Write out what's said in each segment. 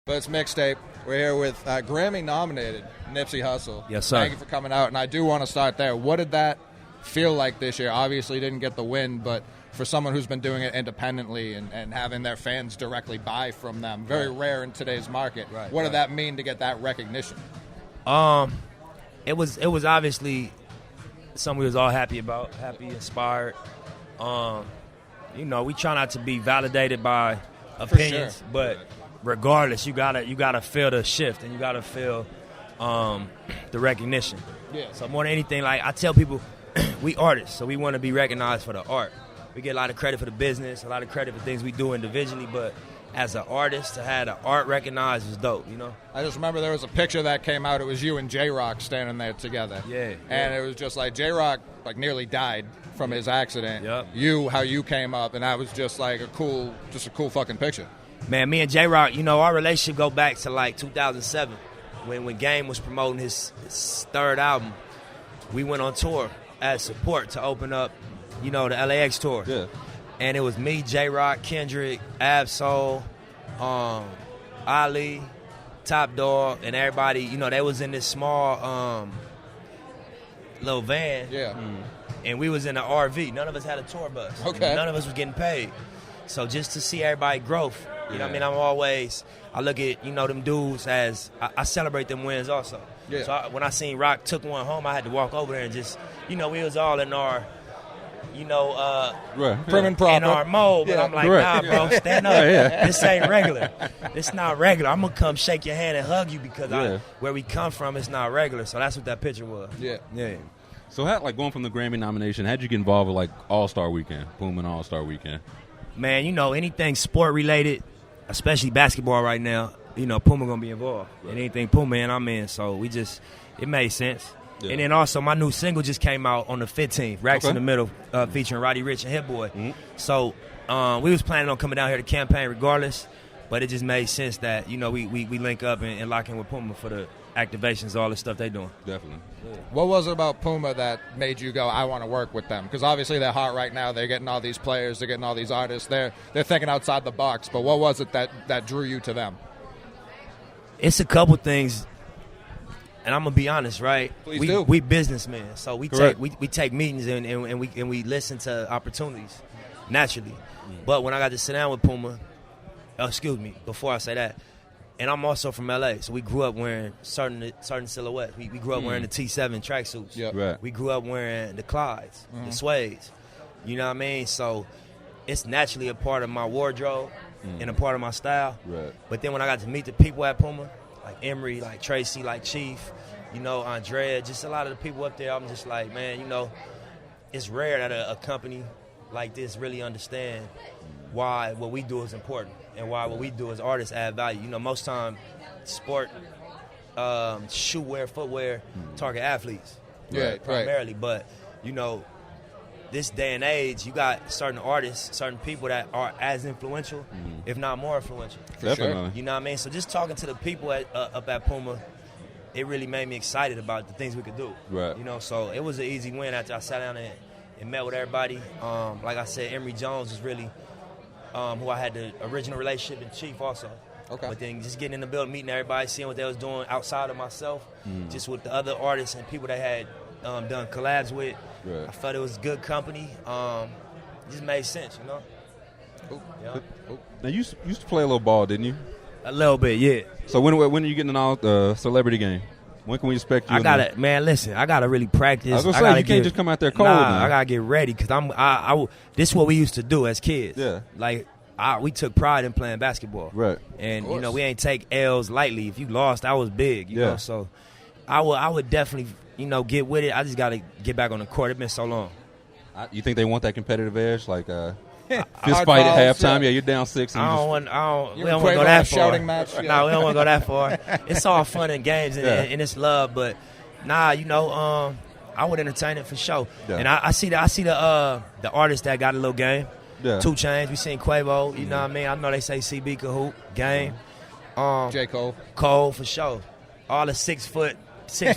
but it's Mixtape. We're here with Grammy-nominated Nipsey Hussle. Yes, sir. Thank you for coming out, and I do want to start there. What did that feel like this year? Obviously, didn't get the win, but for someone who's been doing it independently and having their fans directly buy from them, very rare in today's market. What did that mean to get that recognition? It was obviously something we was all happy about, inspired. We try not to be validated by opinions, but regardless, you gotta feel the shift and you gotta feel the recognition. Yeah. So more than anything, like I tell people, we artists, so we want to be recognized for the art. We get a lot of credit for the business, a lot of credit for things we do individually, but as an artist, to have the art recognized is dope, I just remember there was a picture that came out. It was you and J-Rock standing there together. Yeah. And it was just like J-Rock nearly died from his accident. Yep. How you came up, and that was just like a cool fucking picture. Man, me and J-Rock, our relationship go back to like 2007 when Game was promoting his third album. We went on tour as support to open up, the LAX tour. Yeah. And it was me, J-Rock, Kendrick, Absol, Ali, Top Dog, and everybody, they was in this small little van. Yeah. And we was in an RV. None of us had a tour bus. Okay. None of us was getting paid. So just to see everybody growth, what I mean? I look at, them dudes as, I celebrate them wins also. Yeah. So when I seen Rock took one home, I had to walk over there and just, we was all in our, prim and proper in our mode. But I'm like, nah, bro, stand up. This ain't regular. This not regular. I'm going to come shake your hand and hug you because where we come from, it's not regular. So that's what that picture was. Yeah. So going from the Grammy nomination, how'd you get involved with All-Star Weekend, Puma and All-Star Weekend? Man, anything sport related, especially basketball right now, Puma gonna be involved. And anything Puma and I'm in, so it made sense. Yeah. And then also my new single just came out on the 15th, Racks in the Middle, featuring Roddy Ricch and Hit Boy. Mm-hmm. So we was planning on coming down here to campaign regardless, but it just made sense that, we link up and lock in with Puma for the activations, all the stuff they doing. Definitely. Yeah. What was it about Puma that made you go, I want to work with them? Because obviously they're hot right now. They're getting all these players. They're getting all these artists. They're thinking outside the box. But what was it that drew you to them? It's a couple things, and I'm gonna be honest, right? Please do. We businessmen, so we Correct. take meetings and we listen to opportunities naturally. But when I got to sit down with Puma, before I say that, and I'm also from LA, so we grew up wearing certain silhouettes. We grew up wearing the T7 tracksuits. Yep. Right. We grew up wearing the Clydes, the Suedes. You know what I mean? So it's naturally a part of my wardrobe and a part of my style. Right. But then when I got to meet the people at Puma, like Emery, like Tracy, like Chief, Andrea, just a lot of the people up there, I'm just like, man, it's rare that a company like this really understand why what we do is important and why what we do as artists add value. Most time sport, shoe wear, footwear, target athletes. Primarily. But, this day and age, you got certain artists, certain people that are as influential, if not more influential. Definitely. You know what I mean? So just talking to the people up at Puma, it really made me excited about the things we could do. Right. So it was an easy win after I sat down and met with everybody. Like I said, Emery Jones is really who I had the original relationship with Chief also. Okay. But then just getting in the building, meeting everybody, seeing what they was doing outside of myself, just with the other artists and people they had done collabs with. Right. I felt it was good company. It just made sense, Cool. Yeah. Now, you used to play a little ball, didn't you? A little bit, yeah. So when are you getting in all celebrity game? When can we expect you? I gotta really practice. I was gonna say, you can't just come out there cold. Nah, I gotta get ready because this is what we used to do as kids. Yeah. We took pride in playing basketball. Right. And we ain't take L's lightly. If you lost, I was big. You know. So I would definitely get with it. I just gotta get back on the court. It's been so long. You think they want that competitive edge, fist fight at halftime? Yeah, you're down 6. And we don't want to go that far. Shouting match? Yeah. No, we don't want to go that far. It's all fun and games and it's love, but I would entertain it for sure. Yeah. And I see the artists that got a little game. Yeah. 2 Chainz, we seen Quavo. You know what I mean? I know they say CB can hoop. Game. J. Cole. Cole for sure. All the 6 footers. You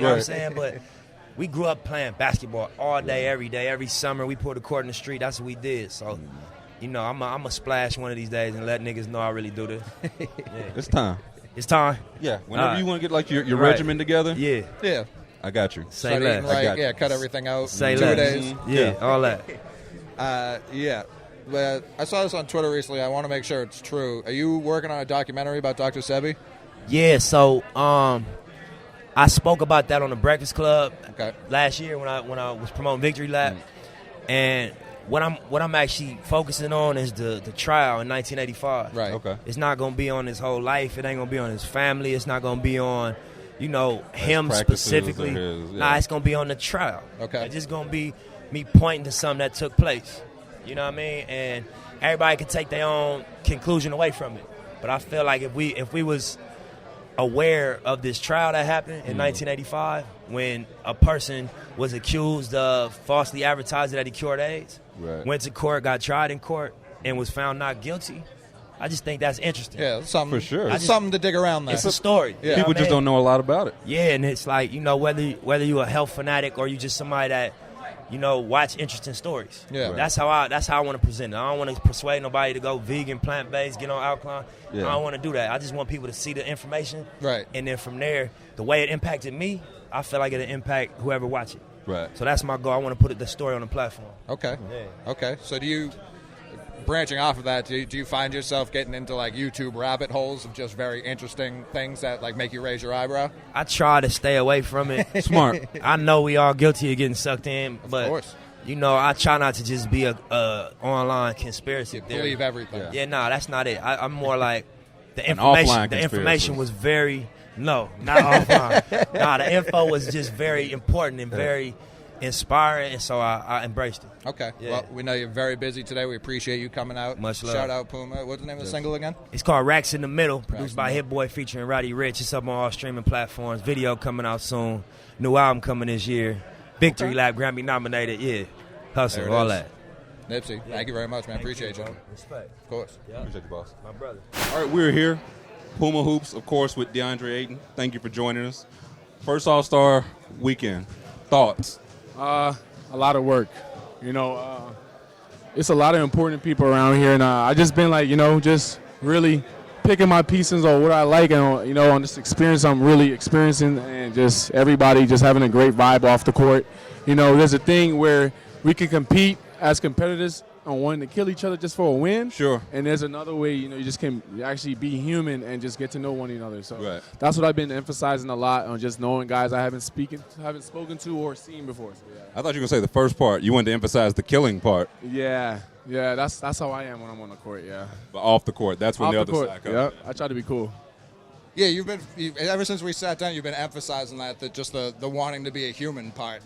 know what I'm saying? But we grew up playing basketball all day, every day, every summer. We pulled the court in the street. That's what we did. So you know, I'm a splash one of these days and let niggas know I really do this. Yeah. It's time. It's time. Yeah. Whenever you want to get like your Right. regimen together. Yeah. Yeah. I got you. Say Start eating less. right, yeah, cut everything out. Say 2 less. days. Yeah, all that. Yeah. But I saw this on Twitter recently. I want to make sure it's true. Are you working on a documentary about Dr. Sebi? Yeah, so I spoke about that on the Breakfast Club last year when I was promoting Victory Lap. And what I'm actually focusing on is the trial in 1985. Right. Okay. It's not gonna be on his whole life. It ain't gonna be on his family. It's not gonna be on, you know, him specifically. Nah, it's gonna be on the trial. Okay. It's just gonna be me pointing to something that took place. You know what I mean? And everybody can take their own conclusion away from it. But I feel like if we was aware of this trial that happened in 1985 when a person was accused of falsely advertising that he cured AIDS, went to court, got tried in court, and was found not guilty, I just think that's interesting. Yeah, something, for sure. It's something to dig around there. It's a story. Yeah. People just don't know a lot about it. Yeah, and it's like, you know, whether you a health fanatic or you just somebody that, you know, watch interesting stories. Yeah. That's how I want to present it. I don't want to persuade nobody to go vegan, plant-based, get on alkaline. Yeah. I don't want to do that. I just want people to see the information. Right. And then from there, the way it impacted me, I feel like it'll impact whoever watch it. Right. So that's my goal. I want to put the story on the platform. Okay. Yeah. Okay. So do you, branching off of that, do you find yourself getting into like YouTube rabbit holes of just very interesting things that like make you raise your eyebrow? I try to stay away from it. Smart. I know we all guilty of getting sucked in, but Of course. you know, I try not to just be a online conspiracy theory. Believe everything. Yeah. Yeah, nah, that's not it. I'm more like the An information. offline The conspiracy. information was very not offline. Nah, the info was just very important and very inspiring, and so I embraced it. Okay. Yeah. Well, we know you're very busy today. We appreciate you coming out. Much love. Shout out Puma. What's the name of the single again? It's called Racks in the Middle, produced in by the Hit Boy featuring Roddy Ricch. It's up on all streaming platforms. Video coming out soon. New album coming this year. Victory Lap, Grammy nominated. Yeah, There Hustle, it all is. that. Nipsey, thank you very much, man. Appreciate you. bro. Respect. Of course. Yeah. Appreciate you, boss. My brother. All right, we're here. Puma Hoops, of course, with Deandre Ayton. Thank you for joining us. First All-Star weekend. Thoughts? A lot of work. You know, it's a lot of important people around here, and I just been like, you know, just really picking my pieces on what I like, and you know, on this experience I'm really experiencing, and just everybody just having a great vibe off the court. You know, there's a thing where we can compete as competitors on wanting to kill each other just for a win. Sure. And there's another way, you know, you just can actually be human and just get to know one another. So Right. that's what I've been emphasizing a lot, on just knowing guys I haven't spoken to or seen before. So, yeah. I thought you were going to say the first part. You wanted to emphasize the killing part, Yeah, that's how I am when I'm on the court. Yeah, but off the court. That's when off the the other court. side comes. Yep, I try to be cool. Yeah, ever since we sat down, you've been emphasizing that just the wanting to be a human part.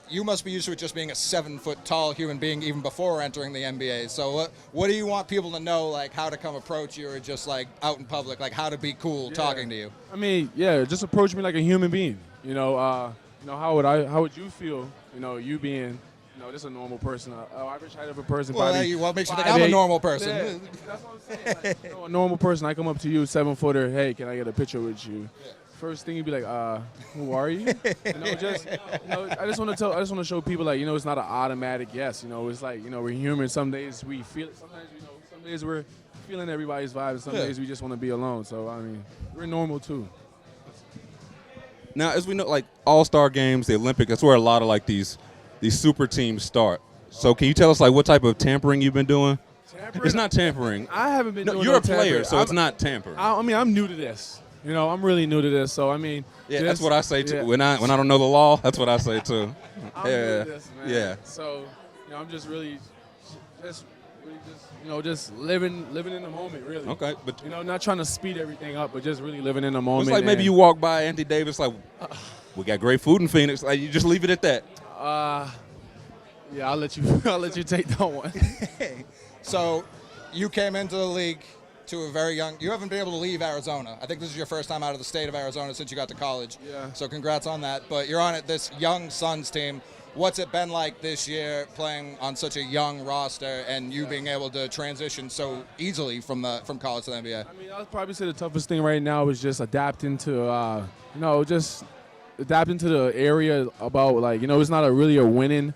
You must be used to it just being a 7-foot-tall human being even before entering the NBA. So what do you want people to know, like how to come approach you, or just like out in public, like how to be cool talking to you? I mean, yeah, just approach me like a human being. You know, how would you feel? You know, you being, you know, just a normal person, average height of a person. Well, probably what makes you think 5'8". I'm a normal person? Yeah, that's what I'm saying. Like, you know, a normal person, I come up to you, 7-footer. Hey, can I get a picture with you? Yeah. First thing you'd be like, who are you? I just want to show people, like, you know, it's not an automatic yes. You know, it's like, you know, we're human. Some days we feel it. Sometimes, you know, some days we're feeling everybody's vibe, and some days we just want to be alone. So I mean, we're normal too. Now, as we know, like All-Star games, the Olympics, that's where a lot of like these super teams start. So can you tell us like what type of tampering you've been doing? Tampering? It's not tampering. I haven't been doing you're no a player, tampering. so it's not tampering. I mean, I'm new to this. You know, I'm really new to this. So I mean, Yeah, that's what I say too. When I don't know the law, that's what I say too. I'm new to this, man. Yeah. So, you know, I'm just really just living in the moment, really. Okay, but you know, not trying to speed everything up, but just really living in the moment. it's like maybe you walk by Anthony Davis, like, we got great food in Phoenix. Like, you just leave it at that. Yeah, I'll let you take that one. So, you came into the league to a very young. You haven't been able to leave Arizona. I think this is your first time out of the state of Arizona since you got to college. Yeah. So congrats on that. But you're on this young Suns team. What's it been like this year playing on such a young roster and you being able to transition so easily from college to the NBA? I mean, I'd probably say the toughest thing right now is just adapting to, adapting to the area about, like, you know, it's not really a winning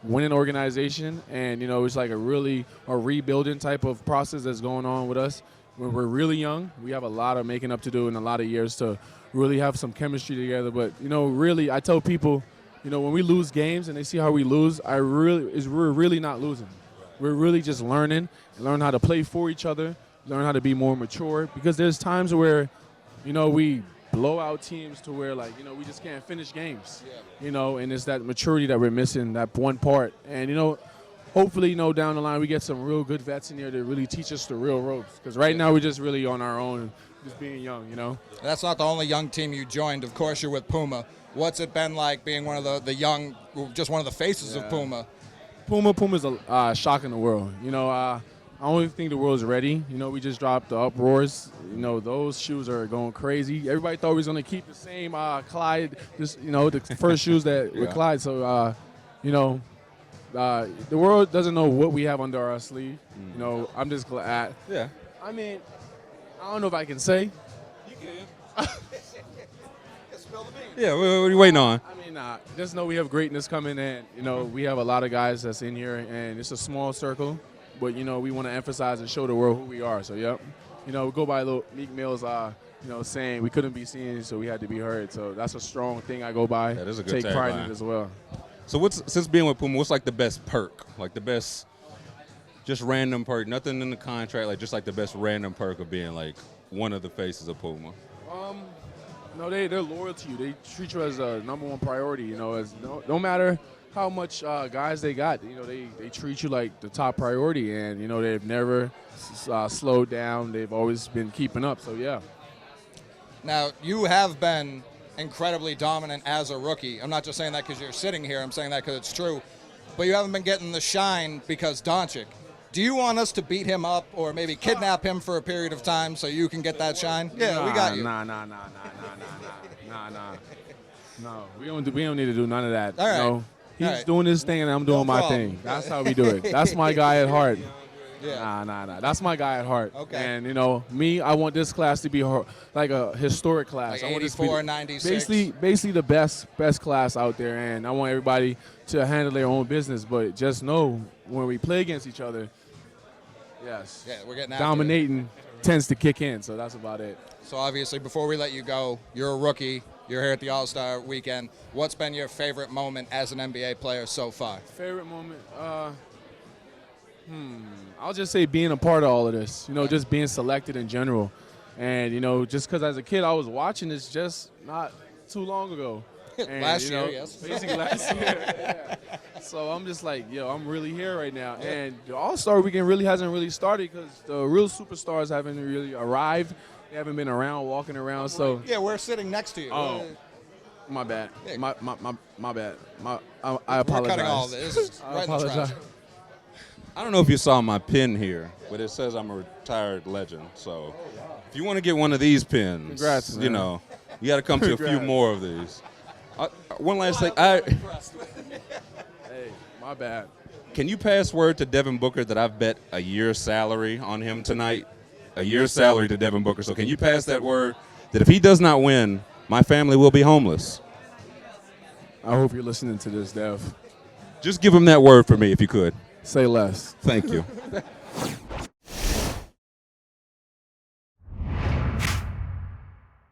winning organization, and it's like a rebuilding type of process that's going on with us. We're really young. We have a lot of making up to do in a lot of years to really have some chemistry together. But really, I tell people, when we lose games and they see how we lose, we're really not losing. We're really just learn how to play for each other, learn how to be more mature. Because there's times where, we blow out teams to where we just can't finish games. And it's that maturity that we're missing, that one part. And hopefully, down the line we get some real good vets in here to really teach us the real ropes. Because right now we're just really on our own, just being young. That's not the only young team you joined. Of course, you're with Puma. What's it been like being one of the young, just one of the faces of Puma? Puma's a shock in the world. I don't even think the world's ready. We just dropped the Uproars. Those shoes are going crazy. Everybody thought we was going to keep the same Clyde, the first shoes that were Clyde. So, the world doesn't know what we have under our sleeve. I'm just glad. Yeah. I mean, I don't know if I can say. You can. Yeah, what are you waiting on? I mean, just know we have greatness coming, and we have a lot of guys that's in here, and it's a small circle. But, we want to emphasize and show the world who we are. So, yep. We go by little Meek Mill's, saying we couldn't be seen, so we had to be heard. So that's a strong thing I go by. That is a good Take pride in tagline it as well. So since being with Puma, what's like the best perk? Like the best just random perk, nothing in the contract, just like the best random perk of being like one of the faces of Puma? No, they're loyal to you. They treat you as a number one priority, as no matter how much guys they got, they treat you like the top priority, and they've never slowed down. They've always been keeping up. So yeah. Now you have been incredibly dominant as a rookie. I'm not just saying that because you're sitting here. I'm saying that because it's true. But you haven't been getting the shine because Doncic. Do you want us to beat him up or maybe kidnap him for a period of time so you can get that shine? Yeah, we got you. Nah. No, we don't need to do none of that. All right. He's doing his thing and I'm doing my thing. That's how we do it. That's my guy at heart. Yeah. Nah. That's my guy at heart. Okay. And, me, I want this class to be like a historic class. Like I want this to be 84, 96. basically the best class out there. And I want everybody to handle their own business. But just know when we play against each other, yes, yeah, we're getting after dominating tends to kick in. So that's about it. So obviously, before we let you go, you're a rookie. You're here at the All-Star Weekend. What's been your favorite moment as an NBA player so far? Favorite moment? I'll just say being a part of all of this. Just being selected in general. And, just because as a kid I was watching this just not too long ago. And, Last year, yes. Basically last year, yeah. So I'm just like, I'm really here right now. Yeah. And the All-Star Weekend really hasn't really started because the real superstars haven't really arrived. They haven't been around, walking around. So yeah, we're sitting next to you. Oh, my bad. Yeah. My bad. I apologize. We're cutting all this. I Right in the apologize. trash. I don't know if you saw my pin here, but it says I'm a retired legend. So if you want to get one of these pins, congrats, man. you got to come to a few more of these. One last thing. Hey, my bad. Can you pass word to Devin Booker that I've bet a year's salary on him tonight? A year's salary to Devin Booker. So can you pass that word that if he does not win, my family will be homeless? I hope you're listening to this, Dev. Just give him that word for me if you could. Say less. Thank you.